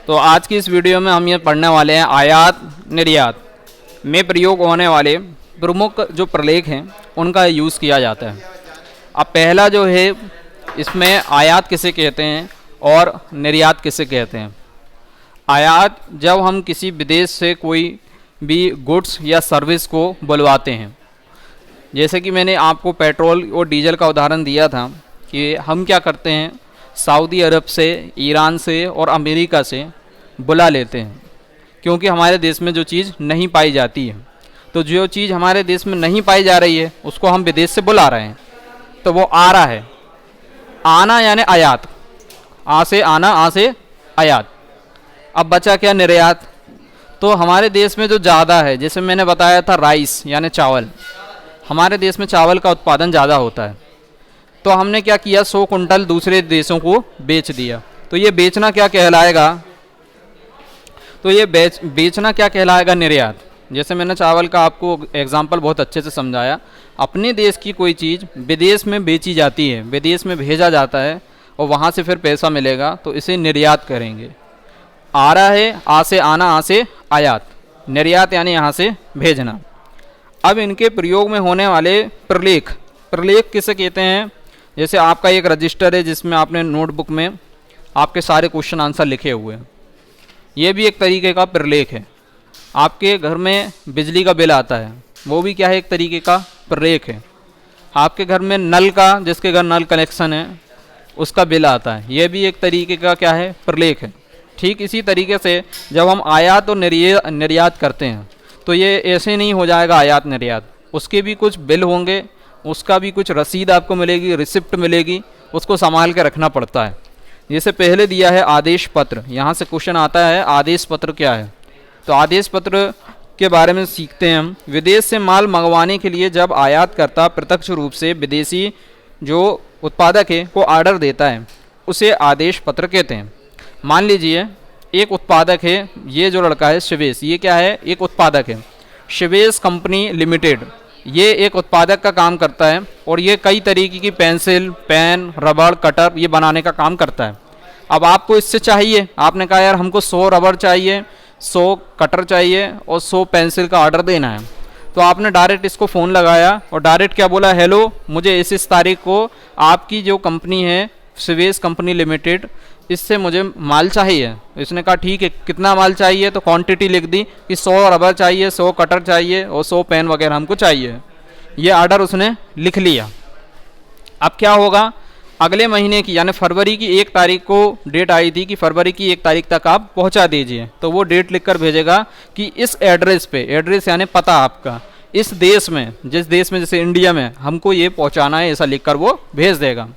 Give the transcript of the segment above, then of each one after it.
तो आज की इस वीडियो में हम ये पढ़ने वाले हैं आयात निर्यात में प्रयोग होने वाले प्रमुख जो प्रलेख हैं उनका यूज़ किया जाता है। अब पहला जो है इसमें आयात किसे कहते हैं और निर्यात किसे कहते हैं। आयात जब हम किसी विदेश से कोई भी गुड्स या सर्विस को बुलवाते हैं, जैसे कि मैंने आपको पेट्रोल और डीजल का उदाहरण दिया था कि हम क्या करते हैं, सऊदी अरब से, ईरान से और अमेरिका से बुला लेते हैं क्योंकि हमारे देश में जो चीज़ नहीं पाई जाती है। तो जो चीज़ हमारे देश में नहीं पाई जा रही है उसको हम विदेश से बुला रहे हैं, तो वो आ रहा है। आना यानी आयात, आ से आना, आ से आयात। अब बचा क्या, निर्यात। तो हमारे देश में जो ज़्यादा है, जैसे मैंने बताया था राइस यानी चावल, हमारे देश में चावल का उत्पादन ज़्यादा होता है। तो हमने क्या किया, 100 कुंटल दूसरे देशों को बेच दिया। तो ये बेचना क्या कहलाएगा, तो ये बेचना क्या कहलाएगा, निर्यात। जैसे मैंने चावल का आपको एग्जाम्पल बहुत अच्छे से समझाया। अपने देश की कोई चीज़ विदेश में बेची जाती है, विदेश में भेजा जाता है और वहाँ से फिर पैसा मिलेगा, तो इसे निर्यात करेंगे। आ रहा है, आ से आना, आ से आयात। निर्यात यानी यहाँ से भेजना। अब इनके प्रयोग में होने वाले प्रलेख, प्रलेख किसे कहते हैं। जैसे आपका एक रजिस्टर है जिसमें आपने नोटबुक में आपके सारे क्वेश्चन आंसर लिखे हुए हैं, ये भी एक तरीके का प्रलेख है। आपके घर में बिजली का बिल आता है, वो भी क्या है, एक तरीके का प्रलेख है। आपके घर में नल का, जिसके घर नल कनेक्शन है, उसका बिल आता है, ये भी एक तरीके का क्या है, प्रलेख है। ठीक इसी तरीके से जब हम आयात और निर्यात करते हैं तो ये ऐसे नहीं हो जाएगा आयात निर्यात, उसके भी कुछ बिल होंगे, उसका भी कुछ रसीद आपको मिलेगी, रिसिप्ट मिलेगी, उसको संभाल के रखना पड़ता है। जैसे पहले दिया है आदेश पत्र, यहाँ से क्वेश्चन आता है आदेश पत्र क्या है। तो आदेश पत्र के बारे में सीखते हैं हम। विदेश से माल मंगवाने के लिए जब आयातकर्ता प्रत्यक्ष रूप से विदेशी जो उत्पादक है को ऑर्डर देता है, उसे आदेश पत्र कहते हैं। मान लीजिए एक उत्पादक है, ये जो लड़का है शिवेश, ये क्या है, एक उत्पादक है, शिवेश कंपनी लिमिटेड, ये एक उत्पादक का काम करता है और ये कई तरीके की पेंसिल, पेन, रबड़, कटर ये बनाने का काम करता है। अब आपको इससे चाहिए, आपने कहा यार हमको 100 रबड़ चाहिए, 100 कटर चाहिए और 100 पेंसिल का ऑर्डर देना है। तो आपने डायरेक्ट इसको फ़ोन लगाया और डायरेक्ट क्या बोला, हेलो मुझे इस तारीख को आपकी जो कंपनी है शिवेश कंपनी लिमिटेड, इससे मुझे माल चाहिए। इसने कहा ठीक है, कितना माल चाहिए, तो क्वांटिटी लिख दी कि 100 रबर चाहिए, 100 कटर चाहिए और 100 पेन वगैरह हमको चाहिए। ये ऑर्डर उसने लिख लिया। अब क्या होगा, अगले महीने की यानी फरवरी की 1 तारीख को डेट आई थी कि फरवरी की 1 तारीख तक आप पहुंचा दीजिए। तो वो डेट लिख कर भेजेगा कि इस एड्रेस पे, एड्रेस यानी पता आपका, इस देश में, जिस देश में जैसे इंडिया में हमको ये पहुँचाना है, ऐसा लिख कर वो भेज देगा।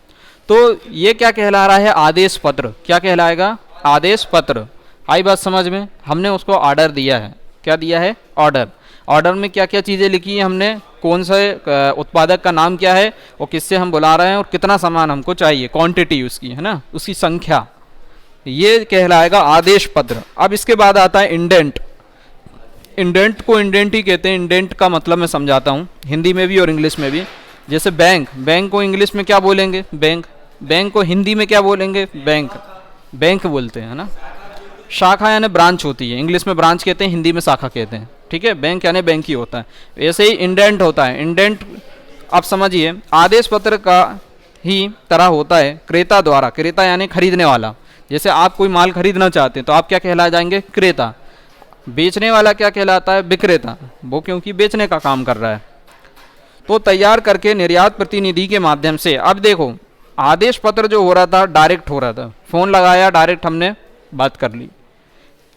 तो ये क्या कहला रहा है, आदेश पत्र। क्या कहलाएगा, आदेश पत्र। आई बात समझ में। हमने उसको ऑर्डर दिया है, क्या दिया है, ऑर्डर। ऑर्डर में क्या क्या चीज़ें लिखी हैं हमने, कौन से उत्पादक का नाम क्या है और किससे हम बुला रहे हैं और कितना सामान हमको चाहिए, क्वांटिटी उसकी है ना, उसकी संख्या, ये कहलाएगा आदेश पत्र। अब इसके बाद आता है इंडेंट। इंडेंट को इंडेंट ही कहते हैं। इंडेंट का मतलब मैं समझाता हूँ हिंदी में भी और इंग्लिश में भी। जैसे बैंक, बैंक को इंग्लिश में क्या बोलेंगे, बैंक। बैंक को हिंदी में क्या बोलेंगे, बैंक, बैंक बोलते हैं, है ना। शाखा यानी ब्रांच होती है, इंग्लिश में ब्रांच कहते हैं, हिंदी में शाखा कहते हैं, ठीक है। बैंक यानी बैंक ही होता है। ऐसे ही इंडेंट होता है। इंडेंट आप समझिए आदेश पत्र का ही तरह होता है क्रेता द्वारा। क्रेता यानी खरीदने वाला। जैसे आप कोई माल खरीदना चाहते हैं तो आप क्या कहला जाएंगे, क्रेता। बेचने वाला क्या कहलाता है, विक्रेता, वो क्योंकि बेचने का काम कर रहा है। तो तैयार करके निर्यात प्रतिनिधि के माध्यम से, अब देखो आदेश पत्र जो हो रहा था डायरेक्ट हो रहा था, फ़ोन लगाया डायरेक्ट हमने बात कर ली।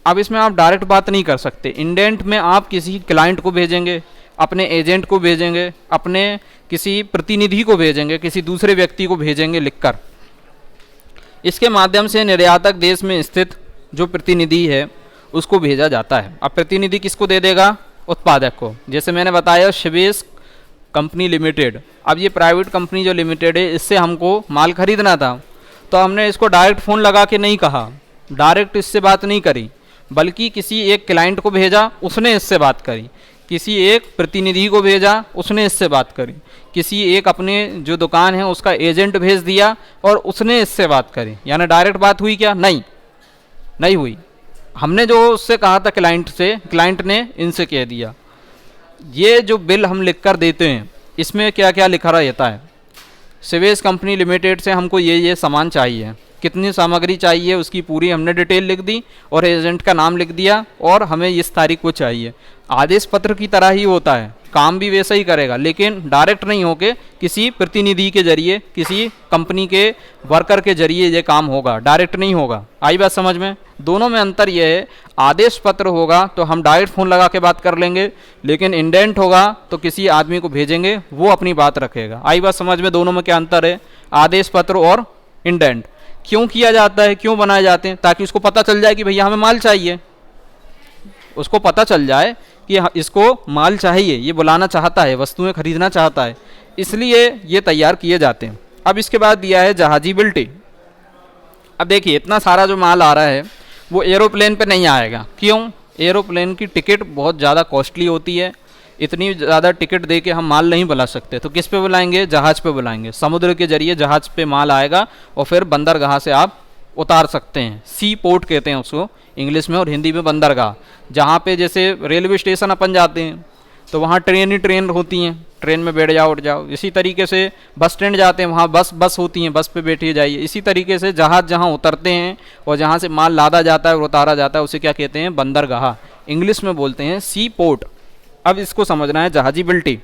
अब इसमें आप डायरेक्ट बात नहीं कर सकते। इंडेंट में आप किसी क्लाइंट को भेजेंगे, अपने एजेंट को भेजेंगे, अपने किसी प्रतिनिधि को भेजेंगे, किसी दूसरे व्यक्ति को भेजेंगे लिखकर। इसके माध्यम से निर्यातक देश में स्थित जो प्रतिनिधि है उसको भेजा जाता है। अब प्रतिनिधि किसको दे देगा, उत्पादक को। जैसे मैंने बताया शिवेश कंपनी लिमिटेड, अब ये प्राइवेट कंपनी जो लिमिटेड है, इससे हमको माल खरीदना था, तो हमने इसको डायरेक्ट फ़ोन लगा के नहीं कहा, डायरेक्ट इससे बात नहीं करी, बल्कि किसी एक क्लाइंट को भेजा, उसने इससे बात करी। किसी एक प्रतिनिधि को भेजा, उसने इससे बात करी। किसी एक अपने जो दुकान है उसका एजेंट भेज दिया और उसने इससे बात करी। यानी डायरेक्ट बात हुई क्या, नहीं हुई। हमने जो उससे कहा था क्लाइंट से, क्लाइंट ने इनसे कह दिया। ये जो बिल हम लिख कर देते हैं इसमें क्या क्या लिखा रहता है, सीवेज कंपनी लिमिटेड से हमको ये सामान चाहिए, कितनी सामग्री चाहिए उसकी पूरी हमने डिटेल लिख दी और एजेंट का नाम लिख दिया और हमें इस तारीख को चाहिए। आदेश पत्र की तरह ही होता है, काम भी वैसा ही करेगा, लेकिन डायरेक्ट नहीं होके किसी प्रतिनिधि के जरिए, किसी कंपनी के वर्कर के जरिए ये काम होगा, डायरेक्ट नहीं होगा। आई बात समझ में? दोनों में अंतर यह है, आदेश पत्र होगा तो हम डायरेक्ट फ़ोन लगा के बात कर लेंगे, लेकिन इंडेंट होगा तो किसी आदमी को भेजेंगे, वो अपनी बात रखेगा। आई बात समझ में? दोनों में क्या अंतर है, आदेश पत्र और इंडेंट। क्यों किया जाता है, क्यों बनाए जाते हैं? ताकि उसको पता चल जाए कि भैया हमें माल चाहिए, उसको पता चल जाए कि इसको माल चाहिए, ये बुलाना चाहता है, वस्तुएं खरीदना चाहता है, इसलिए ये तैयार किए जाते हैं। अब इसके बाद दिया है जहाजी बिल्टी। अब देखिए इतना सारा जो माल आ रहा है वो एरोप्लेन पे नहीं आएगा। क्यों? एरोप्लेन की टिकट बहुत ज़्यादा कॉस्टली होती है, इतनी ज़्यादा टिकट दे के हम माल नहीं बुला सकते, तो किस पे बुलाएंगे? जहाज़ पे बुलाएंगे। समुद्र के जरिए जहाज़ पे माल आएगा और फिर बंदरगाह से आप उतार सकते हैं। सी पोर्ट कहते हैं उसको इंग्लिश में और हिंदी में बंदरगाह। जहाँ पे जैसे रेलवे स्टेशन अपन जाते हैं तो वहाँ ट्रेन ही ट्रेन होती हैं, ट्रेन में बैठ जाओ उठ जाओ। इसी तरीके से बस स्टैंड जाते हैं, वहाँ बस होती हैं, बस पे बैठिए जाइए। इसी तरीके से जहाज़ जहाँ उतरते हैं और जहाँ से माल लादा जाता है और उतारा जाता है उसे क्या कहते हैं? बंदरगाह। इंग्लिश में बोलते हैं सी पोर्ट। अब इसको समझना है जहाजी बिल्टी।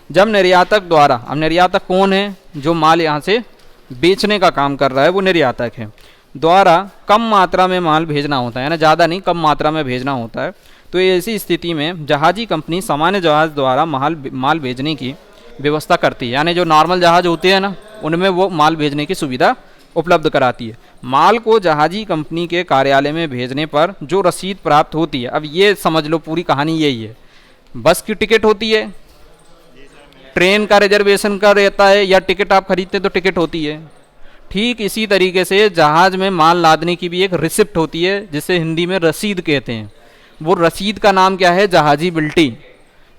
जब निर्यातक द्वारा, अब निर्यातक कौन है? जो माल यहाँ से बेचने का काम कर रहा है वो निर्यातक है, द्वारा कम मात्रा में माल भेजना होता है ना, ज़्यादा नहीं, कम मात्रा में भेजना होता है। तो ऐसी स्थिति में जहाजी कंपनी सामान्य जहाज़ द्वारा माल भेजने की व्यवस्था करती है, यानी जो नॉर्मल जहाज़ होते हैं ना उनमें वो माल भेजने की सुविधा उपलब्ध कराती है। माल को जहाजी कंपनी के कार्यालय में भेजने पर जो रसीद प्राप्त होती है, अब ये समझ लो पूरी कहानी यही है। बस की टिकट होती है, ट्रेन का रिजर्वेशन का रहता है, या टिकट आप खरीदते तो टिकट होती है। ठीक इसी तरीके से जहाज़ में माल लादने की भी एक रिसिप्ट होती है जिसे हिंदी में रसीद कहते हैं। वो रसीद का नाम क्या है? जहाजी बिल्टी।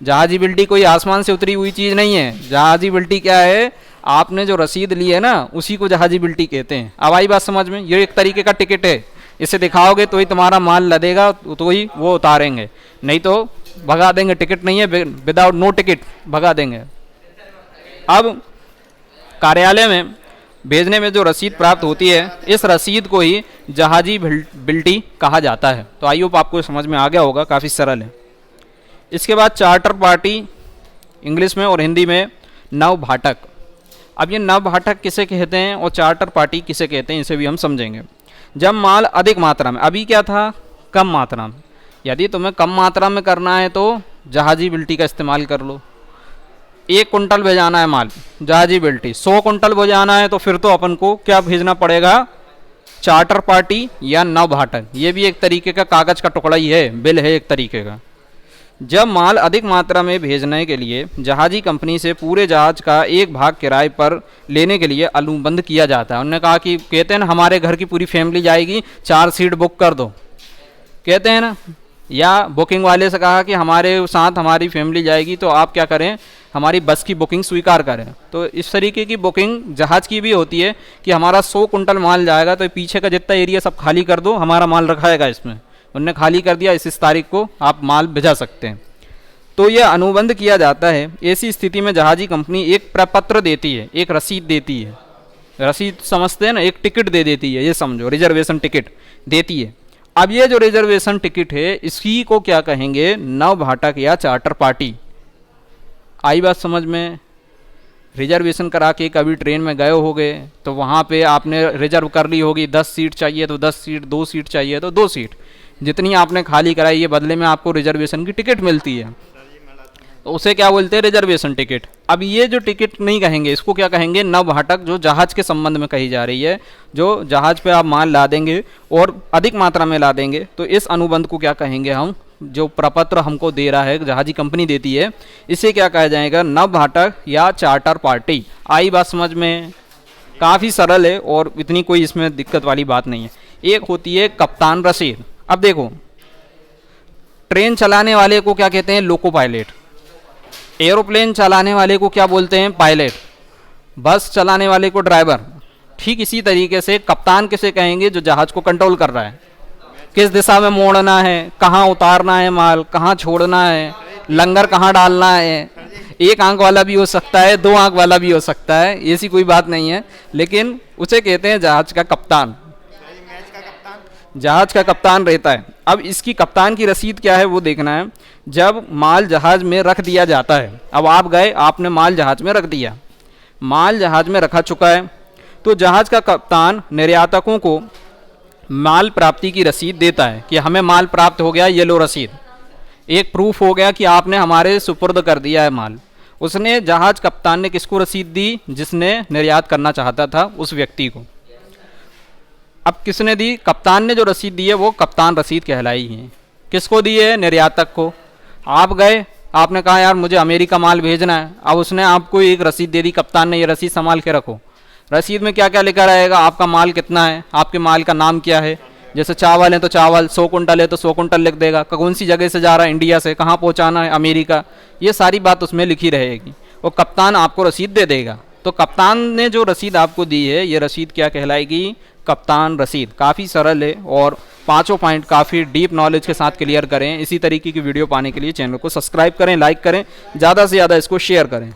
जहाजी बिल्टी कोई आसमान से उतरी हुई चीज़ नहीं है। जहाजी बिल्टी क्या है? आपने जो रसीद ली है ना उसी को जहाजी बिल्टी कहते हैं। अब आई बात समझ में? ये एक तरीके का टिकट है, इसे दिखाओगे तो ही तुम्हारा माल लदेगा, तो ही वो उतारेंगे, नहीं तो भगा देंगे। टिकट नहीं है, विदाउट नो टिकट भगा देंगे। अब कार्यालय में भेजने में जो रसीद प्राप्त होती है, इस रसीद को ही जहाजी बिल्टी कहा जाता है। तो आई होप आपको समझ में आ गया होगा, काफ़ी सरल है। इसके बाद चार्टर पार्टी इंग्लिश में और हिंदी में नव भाटक। अब ये नव भाटक किसे कहते हैं और चार्टर पार्टी किसे कहते हैं इसे भी हम समझेंगे। जब माल अधिक मात्रा में, अभी क्या था? कम मात्रा में। यदि तुम्हें कम मात्रा में करना है तो जहाजी बिल्टी का इस्तेमाल कर लो। 1 कुंटल भेजाना है माल, जहाजी बिल्टी। 100 कुंटल भेजाना है तो फिर तो अपन को क्या भेजना पड़ेगा? चार्टर पार्टी या नव भाटक। ये भी एक तरीके का कागज़ का टुकड़ा ही है, बिल है एक तरीके का। जब माल अधिक मात्रा में भेजने के लिए जहाजी कंपनी से पूरे जहाज का एक भाग किराए पर लेने के लिए अनुबंध किया जाता है। उन्होंने कहा कि कहते हैं ना हमारे घर की पूरी फैमिली जाएगी, 4 सीट बुक कर दो, कहते हैं ना। या बुकिंग वाले से कहा कि हमारे साथ हमारी फैमिली जाएगी तो आप क्या करें, हमारी बस की बुकिंग स्वीकार करें। तो इस तरीके की बुकिंग जहाज़ की भी होती है कि हमारा 100 कुंटल माल जाएगा तो पीछे का जितना एरिया सब खाली कर दो, हमारा माल रखाएगा इसमें। उनने खाली कर दिया, इस तारीख को आप माल भिजा सकते हैं। तो यह अनुबंध किया जाता है। ऐसी स्थिति में जहाजी कंपनी एक प्रपत्र देती है, एक रसीद देती है। रसीद समझते हैं ना, एक टिकट दे देती है, ये समझो, रिजर्वेशन टिकट देती है। अब ये जो रिजर्वेशन टिकट है इसी को क्या कहेंगे? नव भाटक या चार्टर पार्टी। आई बात समझ में? रिजर्वेशन करा के कभी ट्रेन में गए होगे तो वहाँ पे आपने रिजर्व कर ली होगी, 10 सीट चाहिए तो 10 सीट, 2 सीट चाहिए तो 2 सीट, जितनी आपने खाली कराई है बदले में आपको रिजर्वेशन की टिकट मिलती है, तो उसे क्या बोलते हैं? Reservation ticket. अब ये जो टिकट नहीं कहेंगे, इसको क्या कहेंगे? नव भाटक, जो जहाज़ के संबंध में कही जा रही है। जो जहाज़ पे आप माल ला देंगे और अधिक मात्रा में ला देंगे तो इस अनुबंध को क्या कहेंगे हम? जो प्रपत्र हमको दे रहा है, जहाजी कंपनी देती है, इसे क्या कहा जाएगा? नव भाटक या चार्टर पार्टी। आई बात समझ में? काफ़ी सरल है और इतनी कोई इसमें दिक्कत वाली बात नहीं है। एक होती है कप्तान रसीद। अब देखो, ट्रेन चलाने वाले को क्या कहते हैं? Loco pilot. एरोप्लेन चलाने वाले को क्या बोलते हैं? पायलट। बस चलाने वाले को ड्राइवर। ठीक इसी तरीके से कप्तान किसे कहेंगे? जो जहाज़ को कंट्रोल कर रहा है, किस दिशा में मोड़ना है, कहाँ उतारना है माल, कहाँ छोड़ना है, लंगर कहाँ डालना है। एक आंख वाला भी हो सकता है, 2 आंख वाला भी हो सकता है, ऐसी कोई बात नहीं है, लेकिन उसे कहते हैं जहाज का कप्तान। जहाज का कप्तान रहता है। अब इसकी कप्तान की रसीद क्या है वो देखना है। जब माल जहाज में रख दिया जाता है, अब आप गए, आपने माल जहाज में रख दिया, माल जहाज में रखा चुका है, तो जहाज का कप्तान निर्यातकों को माल प्राप्ति की रसीद देता है कि हमें माल प्राप्त हो गया, ये लो रसीद, एक प्रूफ हो गया कि आपने हमारे सुपुर्द कर दिया है माल। उसने जहाज कप्तान ने किसको रसीद दी? जिसने निर्यात करना चाहता था उस व्यक्ति को। अब किसने दी? कप्तान ने जो रसीद दी है वो कप्तान रसीद कहलाई है। किसको दी है? निर्यातक को। आप गए, आपने कहा यार मुझे अमेरिका माल भेजना है, अब उसने आपको एक रसीद दे दी, कप्तान ने ये रसीद संभाल के रखो। रसीद में क्या क्या लिखा रहेगा? आपका माल कितना है, आपके माल का नाम क्या है, जैसे चावल है तो चावल, 100 कुंटल है तो 100 कुंटल लिख देगा, कौन सी जगह से जा रहा है, इंडिया से, कहाँ पहुँचाना है, अमेरिका, ये सारी बात उसमें लिखी रहेगी और कप्तान आपको रसीद दे देगा। तो कप्तान ने जो रसीद आपको दी है ये रसीद क्या कहलाएगी? कप्तान रसीद। काफ़ी सरल है और 5 पॉइंट काफ़ी डीप नॉलेज के साथ क्लियर करें। इसी तरीके की वीडियो पाने के लिए चैनल को सब्सक्राइब करें, लाइक करें, ज़्यादा से ज़्यादा इसको शेयर करें।